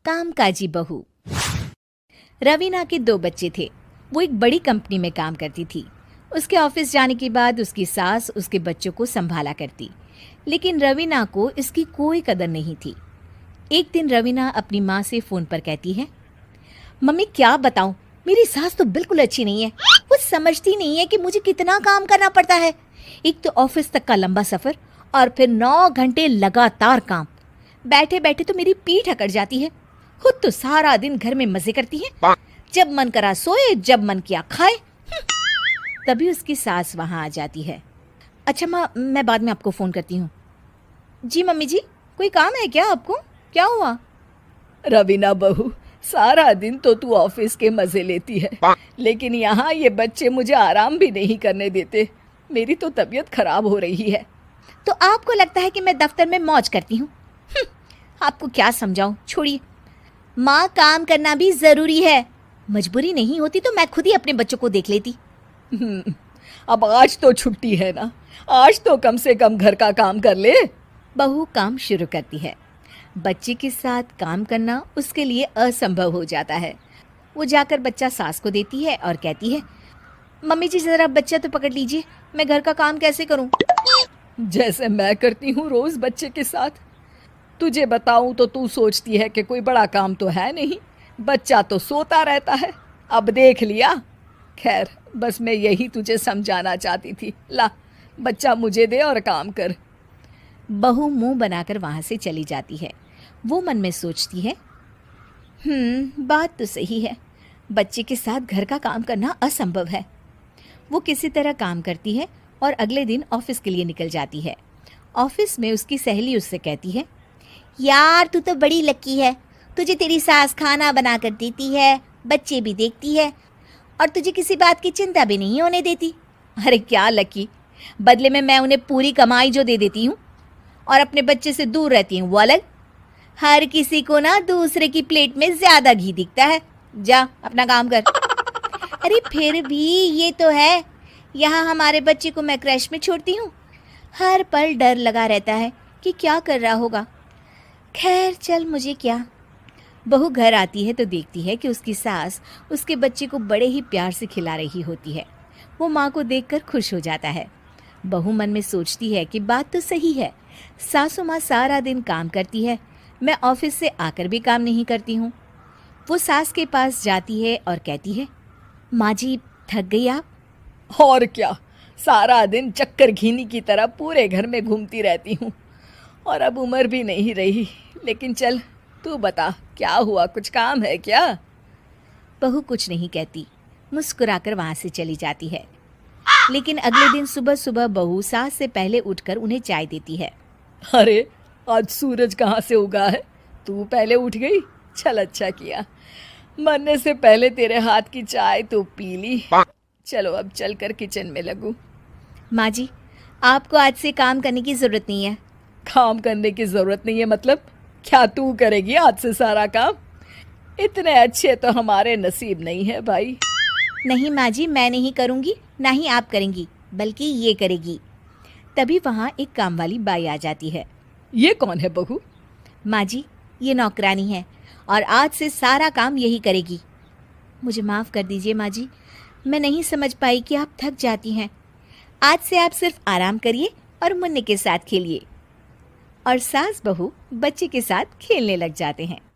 कामकाजी बहू। रवीना के 2 बच्चे थे। वो एक बड़ी कंपनी में काम करती थी। उसके ऑफिस जाने के बाद उसकी सास उसके बच्चों को संभाला करती, लेकिन रवीना को इसकी कोई कदर नहीं थी। एक दिन रवीना अपनी माँ से फ़ोन पर कहती है, मम्मी क्या बताऊं, मेरी सास तो बिल्कुल अच्छी नहीं है। वो समझती नहीं है कि मुझे कितना काम करना पड़ता है। एक तो ऑफिस तक का लंबा सफ़र और फिर 9 घंटे लगातार काम। बैठे बैठे तो मेरी पीठ अकड़ जाती है। खुद तो सारा दिन घर में मजे करती है, जब मन करा सोए, जब मन किया खाए। तभी उसकी सास वहां आ जाती है। अच्छा माँ, मैं बाद में आपको फ़ोन करती हूँ। जी मम्मी जी, कोई काम है क्या आपको? क्या हुआ? रवीना बहू, सारा दिन तो तू ऑफिस के मजे लेती है, लेकिन यहाँ ये बच्चे मुझे आराम भी नहीं करने देते। मेरी तो तबीयत खराब हो रही है। तो आपको लगता है कि मैं दफ्तर में मौज करती हूँ? आपको क्या समझाऊं, छोड़िए। माँ, काम करना भी ज़रूरी है। मजबूरी नहीं होती तो मैं खुद ही अपने बच्चों को देख लेती। अब आज तो छुट्टी है ना, आज तो कम से कम घर का काम कर ले। बहू काम शुरू करती है। बच्चे के साथ काम करना उसके लिए असंभव हो जाता है। वो जाकर बच्चा सास को देती है और कहती है, मम्मी जी ज़रा बच्चा तो पकड़ लीजिए, मैं घर का काम कैसे करूं? जैसे मैं करती हूँ रोज बच्चे के साथ। तुझे बताऊं तो तू सोचती है कि कोई बड़ा काम तो है नहीं, बच्चा तो सोता रहता है। अब देख लिया। खैर, बस मैं यही तुझे समझाना चाहती थी। ला, बच्चा मुझे दे और काम कर। बहू मुंह बनाकर वहां से चली जाती है। वो मन में सोचती है, बात तो सही है, बच्चे के साथ घर का काम करना असंभव है। वो किसी तरह काम करती है और अगले दिन ऑफिस के लिए निकल जाती है। ऑफिस में उसकी सहेली उससे कहती है, यार तू तो बड़ी लकी है, तुझे तेरी सास खाना बना कर देती है, बच्चे भी देखती है और तुझे किसी बात की चिंता भी नहीं होने देती। अरे क्या लकी, बदले में मैं उन्हें पूरी कमाई जो दे देती हूँ और अपने बच्चे से दूर रहती हूँ वो अलग। हर किसी को ना दूसरे की प्लेट में ज्यादा घी दिखता है। जा अपना काम कर। अरे फिर भी ये तो है, यहाँ हमारे बच्चे को मैं क्रैश में छोड़ती हूँ, हर पल डर लगा रहता है कि क्या कर रहा होगा। खैर चल, मुझे क्या। बहू घर आती है तो देखती है कि उसकी सास उसके बच्चे को बड़े ही प्यार से खिला रही होती है। वो माँ को देखकर खुश हो जाता है। बहू मन में सोचती है कि बात तो सही है, सासू माँ सारा दिन काम करती है, मैं ऑफिस से आकर भी काम नहीं करती हूँ। वो सास के पास जाती है और कहती है, माँ जी थक गई आप? और क्या, सारा दिन चक्कर घीनी की तरह पूरे घर में घूमती रहती हूँ और अब उम्र भी नहीं रही। लेकिन चल तू बता, क्या हुआ, कुछ काम है क्या? बहू कुछ नहीं कहती, मुस्कुराकर वहाँ से चली जाती है। लेकिन अगले दिन सुबह सुबह बहू सास से पहले उठकर उन्हें चाय देती है। अरे आज सूरज कहाँ से उगा है, तू पहले उठ गई। चल अच्छा किया, मरने से पहले तेरे हाथ की चाय तो पी ली। चलो अब चलकर किचन में लगूं। माँ जी, आपको आज से काम करने की ज़रूरत नहीं है। काम करने की ज़रूरत नहीं है मतलब? क्या तू करेगी आज से सारा काम? इतने अच्छे तो हमारे नसीब नहीं है भाई। नहीं माँ जी, मैं नहीं करूँगी, ना ही आप करेंगी, बल्कि ये करेगी। तभी वहाँ एक काम वाली बाई आ जाती है। ये कौन है बहू? माँ जी, ये नौकरानी है और आज से सारा काम यही करेगी। मुझे माफ़ कर दीजिए माँ जी, मैं नहीं समझ पाई कि आप थक जाती हैं। आज से आप सिर्फ आराम करिए और मुन्ने के साथ खेलिए। और सास बहू बच्चे के साथ खेलने लग जाते हैं।